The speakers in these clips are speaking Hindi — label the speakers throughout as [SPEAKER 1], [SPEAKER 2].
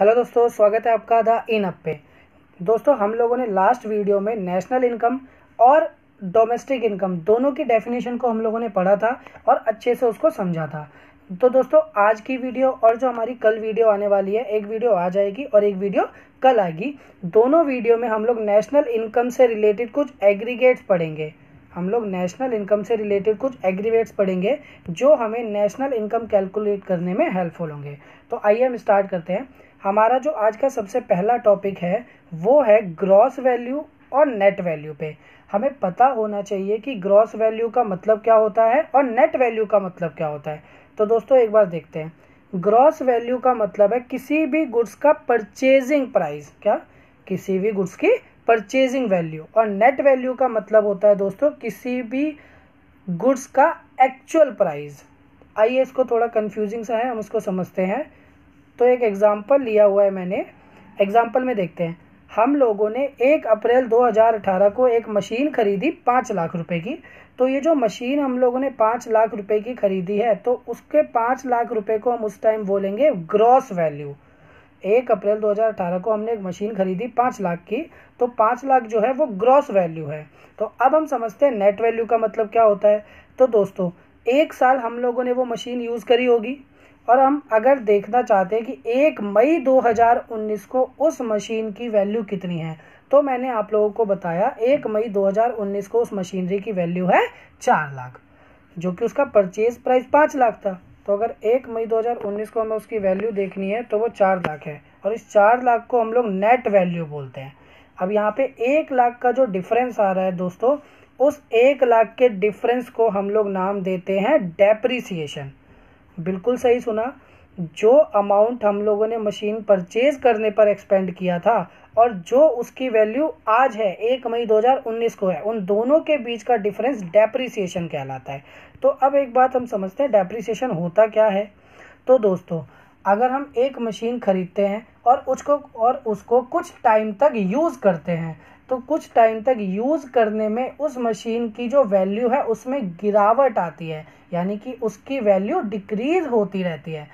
[SPEAKER 1] हेलो दोस्तों, स्वागत है आपका द इन अप पे। दोस्तों, हम लोगों ने लास्ट वीडियो में नेशनल इनकम और डोमेस्टिक इनकम दोनों की डेफिनेशन को हम लोगों ने पढ़ा था और अच्छे से उसको समझा था। तो दोस्तों, आज की वीडियो और जो हमारी कल वीडियो आने वाली है, एक वीडियो आज आएगी और एक वीडियो कल आएगी। दोनों वीडियो में हम लोग नेशनल इनकम से रिलेटेड कुछ एग्रीगेट्स पढ़ेंगे। हम लोग नेशनल इनकम से रिलेटेड कुछ एग्रीगेट्स पढ़ेंगे जो हमें नेशनल इनकम कैलकुलेट करने में हेल्पफुल होंगे। तो आइए हम स्टार्ट करते हैं। हमारा जो आज का सबसे पहला टॉपिक है वो है ग्रॉस वैल्यू और नेट वैल्यू पे। हमें पता होना चाहिए कि ग्रॉस वैल्यू का मतलब क्या होता है और नेट वैल्यू का मतलब क्या होता है। तो दोस्तों, एक बार देखते हैं। ग्रॉस वैल्यू का मतलब है किसी भी गुड्स का परचेजिंग प्राइस, क्या किसी भी गुड्स की परचेजिंग वैल्यू। और नेट वैल्यू का मतलब होता है दोस्तों किसी भी गुड्स का एक्चुअल प्राइस। आइए, इसको थोड़ा कंफ्यूजिंग सा है, हम उसको समझते हैं। तो एक एग्जाम्पल लिया हुआ है मैंने। एग्जाम्पल में देखते हैं। हम लोगों ने 1 अप्रैल 2018 को एक मशीन खरीदी 5 लाख रुपए की। तो ये जो मशीन हम लोगों ने 5 लाख रुपए की खरीदी है, तो उसके 5 लाख रुपए को हम उस टाइम बोलेंगे ग्रॉस वैल्यू। 1 अप्रैल 2018 को हमने एक मशीन खरीदी 5 लाख की, तो 5 लाख जो है वो ग्रॉस वैल्यू है। तो अब हम समझते हैं नेट वैल्यू का मतलब क्या होता है। तो दोस्तों, 1 साल हम लोगों ने वो मशीन यूज़ करी होगी और हम अगर देखना चाहते हैं कि 1 मई 2019 को उस मशीन की वैल्यू कितनी है, तो मैंने आप लोगों को बताया 1 मई 2019 को उस मशीनरी की वैल्यू है 4 लाख, जो कि उसका परचेज प्राइस 5 लाख था। तो अगर 1 मई 2019 को हमें उसकी वैल्यू देखनी है तो वो 4 लाख है, और इस 4 लाख को हम लोग नेट वैल्यू बोलते हैं। अब यहाँ पे 1 लाख का जो डिफरेंस आ रहा है दोस्तों, उस 1 लाख के डिफरेंस को हम लोग नाम देते हैं डेप्रिसिएशन। बिल्कुल सही सुना। जो अमाउंट हम लोगों ने मशीन परचेज करने पर एक्सपेंड किया था और जो उसकी वैल्यू आज है 1 मई 2019 को है, उन दोनों के बीच का डिफरेंस डेप्रिसिएशन कहलाता है। तो अब एक बात हम समझते हैं, डेप्रिसिएशन होता क्या है। तो दोस्तों, अगर हम एक मशीन खरीदते हैं और उसको कुछ टाइम तक यूज़ करते हैं, तो कुछ टाइम तक यूज़ करने में उस मशीन की जो वैल्यू है उसमें गिरावट आती है, यानी कि उसकी वैल्यू डिक्रीज़ होती रहती है।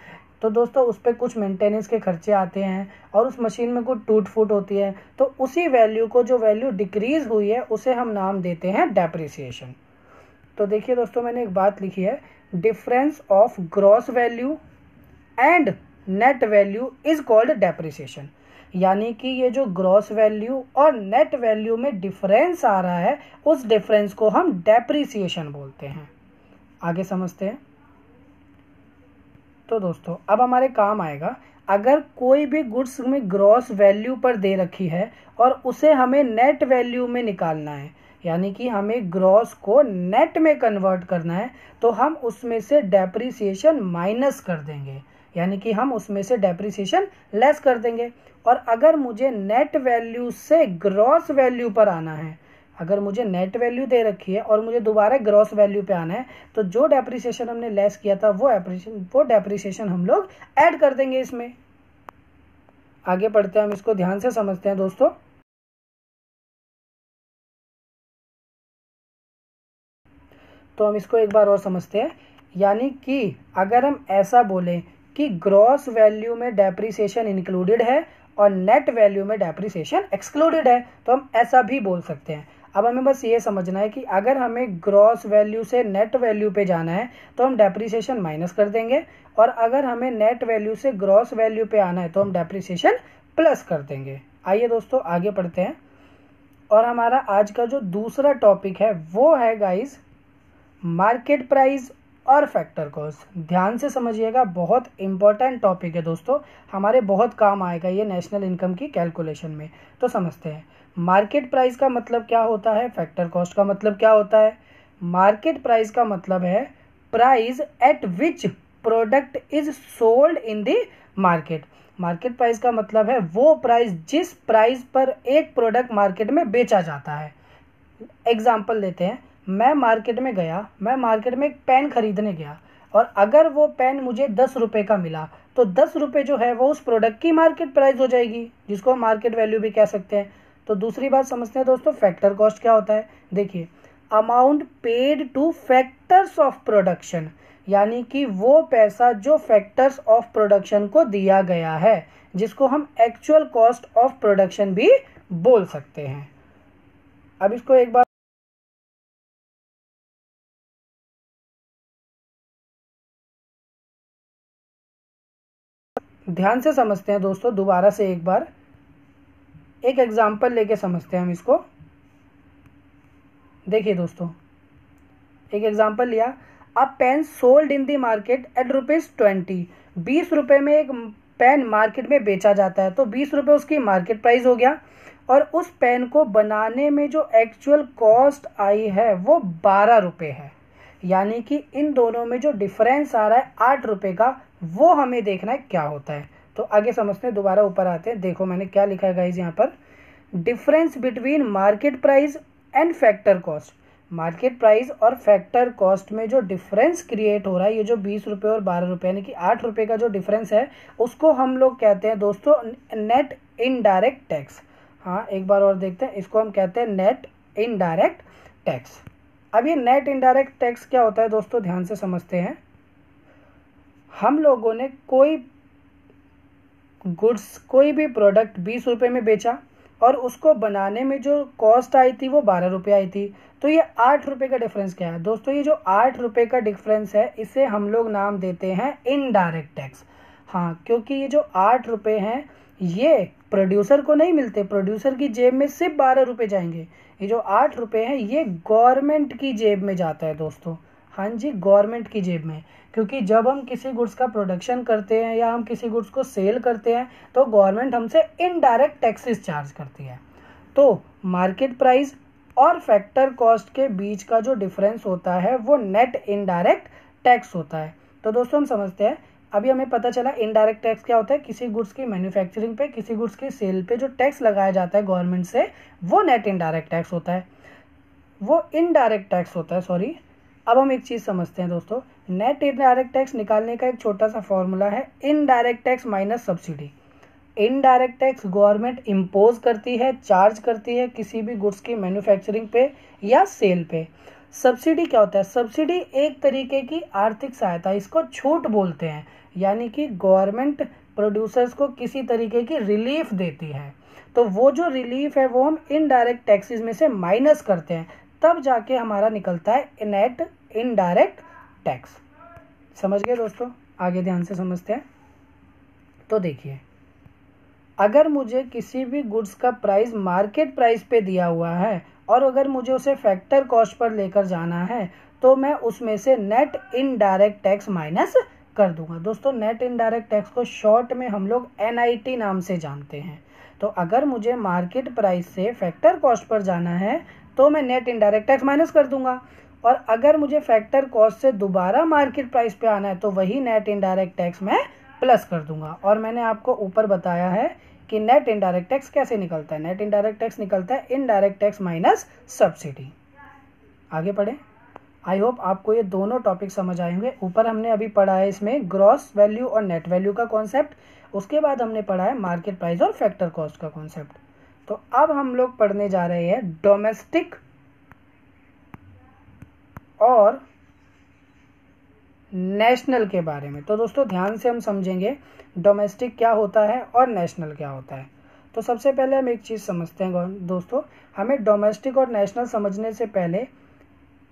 [SPEAKER 1] तो दोस्तों, उस पर कुछ मेंटेनेंस के खर्चे आते हैं और उस मशीन में कुछ टूट फूट होती है, तो उसी वैल्यू को, जो वैल्यू डिक्रीज़ हुई है, उसे हम नाम देते हैं डेप्रिसिएशन। तो देखिए दोस्तों, मैंने एक बात लिखी है, difference of gross value and net value is called depreciation. यानी कि ये जो ग्रॉस वैल्यू और नेट वैल्यू में डिफरेंस आ रहा है, उस डिफरेंस को हम डेप्रिसिएशन बोलते हैं। आगे समझते हैं। तो दोस्तों, अब हमारे काम आएगा, अगर कोई भी गुड्स में ग्रॉस वैल्यू पर दे रखी है और उसे हमें नेट वैल्यू में निकालना है, यानी कि हमें ग्रॉस को नेट में कन्वर्ट करना है, तो हम उसमें से डेप्रिसिएशन माइनस कर देंगे, यानी कि हम उसमें से डेप्रिसिएशन लेस कर देंगे। और अगर मुझे नेट वैल्यू से ग्रॉस वैल्यू पर आना है, अगर मुझे नेट वैल्यू दे रखी है और मुझे दोबारा ग्रॉस वैल्यू पे आना है, तो जो डेप्रिसिएशन हमने लेस किया था वो डेप्रिसिएशन हम लोग ऐड कर देंगे इसमें। आगे बढ़ते हैं, हम इसको ध्यान से समझते हैं दोस्तों। तो हम इसको एक बार और समझते हैं। यानी कि अगर हम ऐसा बोलें कि ग्रॉस वैल्यू में डेप्रिसिएशन इंक्लूडेड है और नेट वैल्यू में डेप्रिसिएशन एक्सक्लूडेड है, तो हम ऐसा भी बोल सकते हैं। अब हमें बस ये समझना है कि अगर हमें ग्रॉस वैल्यू से नेट वैल्यू पे जाना है तो हम डेप्रिसिएशन माइनस कर देंगे, और अगर हमें नेट वैल्यू से ग्रॉस वैल्यू पे आना है तो हम डेप्रिसिएशन प्लस कर देंगे। आइए दोस्तों, आगे बढ़ते हैं। और हमारा आज का जो दूसरा टॉपिक है वो है गाइस, मार्केट प्राइस और फैक्टर कॉस्ट। ध्यान से समझिएगा, बहुत इंपॉर्टेंट टॉपिक है दोस्तों, हमारे बहुत काम आएगा ये नेशनल इनकम की कैलकुलेशन में। तो समझते हैं, मार्केट प्राइस का मतलब क्या होता है, फैक्टर कॉस्ट का मतलब क्या होता है। मार्केट प्राइस का मतलब है price at which product is sold in the market. Market price का मतलब है वो प्राइस जिस प्राइस पर एक प्रोडक्ट मार्केट में बेचा जाता है। एग्जाम्पल लेते हैं, मैं मार्केट में एक पेन खरीदने गया, और अगर वो पेन मुझे 10 रुपये का मिला, तो 10 रुपये जो है वो उस प्रोडक्ट की मार्केट प्राइस हो जाएगी, जिसको हम मार्केट वैल्यू भी कह सकते हैं। तो दूसरी बात समझते हैं दोस्तों, फैक्टर कॉस्ट क्या होता है। देखिए, amount paid two factors of production, यानी कि वो पैसा जो फैक्टर्स ऑफ प्रोडक्शन को दिया गया है, जिसको हम एक्चुअल कॉस्ट ऑफ प्रोडक्शन भी बोल सकते हैं। अब इसको एक बार ध्यान से समझते हैं दोस्तों, दोबारा से एक बार एक एग्जाम्पल लेके समझते हैं हम इसको। देखिए दोस्तों, एक एग्जाम्पल लिया, a pen sold in the market at ₹20। 20 रुपये में एक पेन मार्केट में बेचा जाता है, तो 20 रुपये उसकी मार्केट प्राइस हो गया, और उस पेन को बनाने में जो एक्चुअल कॉस्ट आई है वो 12 रुपये है। यानी कि इन दोनों में जो डिफरेंस आ रहा है 8 रुपये का, वो हमें देखना है क्या होता है। तो आगे समझते हैं, दोबारा ऊपर आते हैं। देखो मैंने क्या लिखा है गाइस यहाँ पर, difference between market price and factor cost. Market price और फैक्टर कॉस्ट में जो डिफरेंस क्रिएट हो रहा है, ये जो 20 रुपये और 12 रुपये यानी कि 8 रुपये का जो डिफरेंस है, उसको हम लोग कहते हैं दोस्तों नेट इनडायरेक्ट टैक्स। हाँ, एक बार और देखते हैं, इसको हम कहते हैं नेट इनडायरेक्ट टैक्स। अब ये नेट इनडायरेक्ट टैक्स क्या होता है दोस्तों, ध्यान से समझते हैं। हम लोगों ने कोई गुड्स, कोई भी प्रोडक्ट 20 रुपये में बेचा और उसको बनाने में जो कॉस्ट आई थी वो 12 रुपये आई थी, तो ये 8 रुपये का डिफरेंस क्या है दोस्तों, ये जो 8 रुपये का डिफरेंस है इसे हम लोग नाम देते हैं इनडायरेक्ट टैक्स। हाँ, क्योंकि ये जो 8 रुपये हैं ये प्रोड्यूसर को नहीं मिलते, प्रोड्यूसर की जेब में सिर्फ 12 रुपये जाएंगे। ये जो 8 रुपये हैं ये गवर्नमेंट की जेब में जाता है दोस्तों। हाँ जी, गवर्नमेंट की जेब में, क्योंकि जब हम किसी गुड्स का प्रोडक्शन करते हैं या हम किसी गुड्स को सेल करते हैं तो गवर्नमेंट हमसे इनडायरेक्ट टैक्सेस चार्ज करती है। तो मार्केट प्राइस और फैक्टर कॉस्ट के बीच का जो डिफरेंस होता है वो नेट इनडायरेक्ट टैक्स होता है। तो दोस्तों हम समझते हैं, अभी हमें पता चला इनडायरेक्ट टैक्स क्या होता है, किसी गुड्स की मैन्युफैक्चरिंग पे, किसी गुड्स की सेल पे जो टैक्स लगाया जाता है गवर्नमेंट से, वो नेट इनडायरेक्ट टैक्स होता है, वो इनडायरेक्ट टैक्स होता है, सॉरी। अब हम एक चीज़ समझते हैं दोस्तों, नेट इनडायरेक्ट टैक्स निकालने का एक छोटा सा फॉर्मूला है, indirect tax minus subsidy. Indirect tax government impose करती है, चार्ज करती है किसी भी गुड्स की मैन्युफैक्चरिंग पे या सेल पे। सब्सिडी क्या होता है, सब्सिडी एक तरीके की आर्थिक सहायता, इसको छूट बोलते हैं, यानी कि गवर्नमेंट प्रोड्यूसर्स को किसी तरीके की रिलीफ देती है। तो वो जो रिलीफ है वो हम इनडायरेक्ट टैक्सेस में से माइनस करते हैं, तब जाके हमारा निकलता है नेट इनडायरेक्ट टैक्स। समझ गए दोस्तों, आगे ध्यान से समझते हैं। तो देखिए, अगर मुझे किसी भी गुड्स का प्राइस मार्केट प्राइस पे दिया हुआ है और अगर मुझे उसे फैक्टर कॉस्ट पर लेकर जाना है, तो मैं उसमें से नेट इनडायरेक्ट टैक्स माइनस कर दूंगा। दोस्तों, नेट इनडायरेक्ट टैक्स को शॉर्ट में हम लोग NIT नाम से जानते हैं। तो अगर मुझे मार्केट प्राइस से फैक्टर कॉस्ट पर जाना है तो मैं नेट इनडायरेक्ट टैक्स माइनस कर दूंगा, और अगर मुझे फैक्टर कॉस्ट से दोबारा मार्केट प्राइस पे आना है तो वही नेट इनडायरेक्ट टैक्स मैं प्लस कर दूंगा। और मैंने आपको ऊपर बताया है कि नेट इनडायरेक्ट टैक्स कैसे निकलता है। नेट इनडायरेक्ट टैक्स निकलता है इनडायरेक्ट टैक्स माइनस सब्सिडी। आगे पढ़े। आई होप आपको ये दोनों टॉपिक समझ आए होंगे। ऊपर हमने अभी पढ़ा है इसमें ग्रॉस वैल्यू और नेट वैल्यू का कॉन्सेप्ट, उसके बाद हमने पढ़ा है मार्केट प्राइस और फैक्टर कॉस्ट का कॉन्सेप्ट। तो अब हम लोग पढ़ने जा रहे हैं डोमेस्टिक और नेशनल के बारे में। तो दोस्तों ध्यान से हम समझेंगे डोमेस्टिक क्या होता है और नेशनल क्या होता है। तो सबसे पहले हम एक चीज़ समझते हैं दोस्तों, हमें डोमेस्टिक और नेशनल समझने से पहले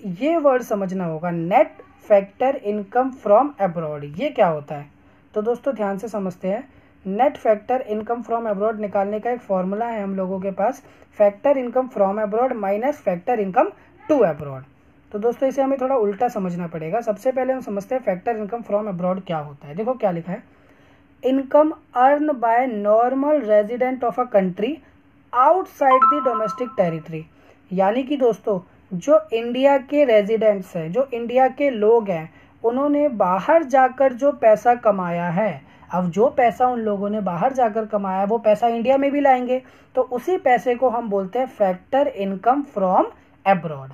[SPEAKER 1] ये वर्ड समझना होगा, net factor income from abroad. ये क्या होता है? तो दोस्तों ध्यान से समझते हैं। Net factor income from abroad निकालने का एक फॉर्मूला है हम लोगों के पास, factor income from abroad minus factor income to abroad. तो दोस्तों इसे हमें थोड़ा उल्टा समझना पड़ेगा। सबसे पहले हम समझते हैं फैक्टर इनकम फ्रॉम अब्रॉड क्या होता है। देखो क्या लिखा है, income earn by normal resident of a country outside the domestic territory. यानी कि दोस्तों जो इंडिया के रेजिडेंट्स हैं, जो इंडिया के लोग हैं, उन्होंने बाहर जाकर जो पैसा कमाया है, अब जो पैसा उन लोगों ने बाहर जाकर कमाया है वो पैसा इंडिया में भी लाएंगे, तो उसी पैसे को हम बोलते हैं फैक्टर इनकम फ्रॉम अब्रॉड।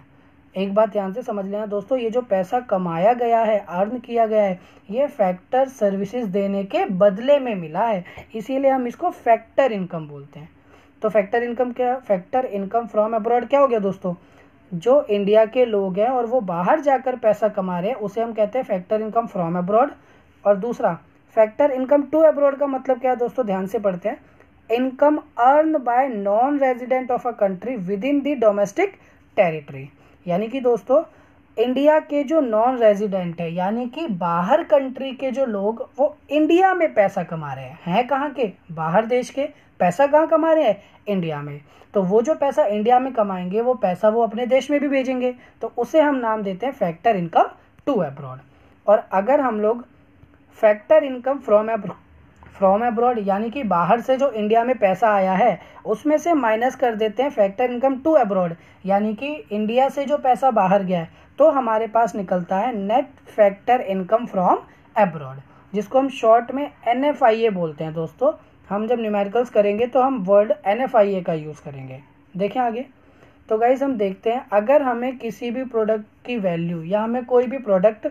[SPEAKER 1] एक बात ध्यान से समझ लेना दोस्तों, ये जो पैसा कमाया गया है, अर्न किया गया है, ये फैक्टर सर्विसेज देने के बदले में मिला है, इसीलिए हम इसको फैक्टर इनकम बोलते हैं। तो फैक्टर इनकम क्या, फैक्टर इनकम फ्रॉम अब्रॉड क्या हो गया दोस्तों, जो इंडिया के लोग हैं और वो बाहर जाकर पैसा कमा रहे हैं उसे हम कहते हैं फैक्टर इनकम फ्रॉम अब्रॉड। और दूसरा फैक्टर इनकम टू अब्रॉड का मतलब क्या है दोस्तों, ध्यान से पढ़ते हैं। Income earn by non resident of a country with in the domestic territory. यानी कि दोस्तों इंडिया के जो नॉन रेजिडेंट है यानी कि बाहर कंट्री के जो लोग वो इंडिया में पैसा कमा रहे हैं कहाँ के, बाहर देश के। पैसा कहाँ कमा रहे हैं, इंडिया में। तो वो जो पैसा इंडिया में कमाएंगे वो पैसा वो अपने देश में भी भेजेंगे, तो उसे हम नाम देते हैं फैक्टर इनकम टू अब्रॉड। और अगर हम लोग फैक्टर इनकम फ्रॉम अब्रॉड यानी कि बाहर से जो इंडिया में पैसा आया है उसमें से माइनस कर देते हैं फैक्टर इनकम टू अब्रॉड यानी कि इंडिया से जो पैसा बाहर गया है, तो हमारे पास निकलता है net factor income from abroad, जिसको हम शॉर्ट में NFIA बोलते हैं। दोस्तों हम जब न्यूमेरिकल्स करेंगे तो हम वर्ड NFIA का यूज़ करेंगे। देखें आगे। तो गाइज हम देखते हैं, अगर हमें किसी भी प्रोडक्ट की वैल्यू या हमें कोई भी प्रोडक्ट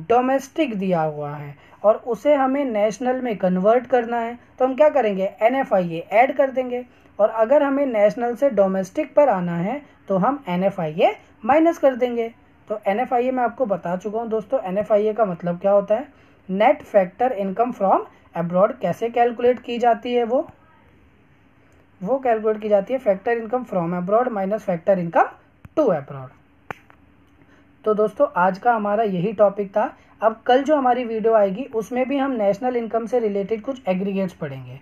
[SPEAKER 1] डोमेस्टिक दिया हुआ है और उसे हमें नेशनल में कन्वर्ट करना है तो हम क्या करेंगे, NFIA ऐड कर देंगे। और अगर हमें नेशनल से डोमेस्टिक पर आना है तो हम NFIA माइनस कर देंगे। तो NFIA मैं आपको बता चुका हूँ दोस्तों, NFIA का मतलब क्या होता है, net factor income from abroad. कैसे कैलकुलेट की जाती है वो कैलकुलेट की जाती है factor income from abroad minus factor income to abroad. तो दोस्तों आज का हमारा यही टॉपिक था। अब कल जो हमारी वीडियो आएगी उसमें भी हम नेशनल इनकम से रिलेटेड कुछ एग्रीगेट्स पढ़ेंगे।